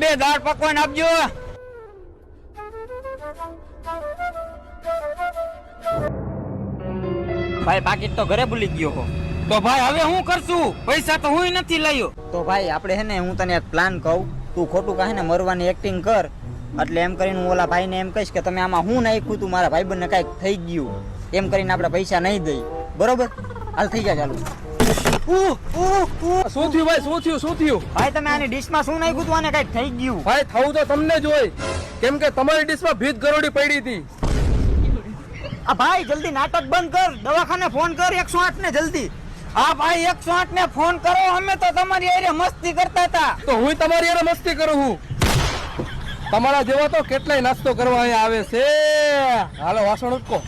બે દાળ પકવાન આપજો. ભાઈ પાકીટ તો ઘરે ભૂલી ગયો હો. તો ભાઈ હવે હું કરશું? પૈસા તો હું નથી લાયો. તો ભાઈ આપણે હે ને હું તને એક પ્લાન કહું, તું ખોટું કહે ને મરવાની એક્ટિંગ કર, એટલે એમ કરીને હું ઓલા ભાઈને એમ કહીશ કે તમે આમાં હું નાખ્યું તું, મારા ભાઈબંધને કાંઈક થઈ ગયું, એમ કરીને આપણે પૈસા નહીં દઈ. બરોબર? હાલ થઈ ગયા ચાલુ. શું થયું ભાઈ? શું થયું? ભાઈ તમે આની ડીશમાં શું નાખ્યું તું, આને કાંઈક થઈ ગયું. ભાઈ થવું તો તમને જ હોય, કેમ કે તમારી ડીશમાં ભીત ગરોડી પડી હતી. આ ભાઈ જલ્દી નાટક બંધ કર, દવાખાને ફોન કર 108 ને જલ્દી. હા ભાઈ 108 ને ફોન કરો. અમે તો તમારી હારે મસ્તી કરતા હતા. તો હું તમારી હારે મસ્તી કરું છું. તમારા જેવા તો કેટલાય નાસ્તો કરવા અહીંયા આવે છે. હાલો વાસણ ઉટકો.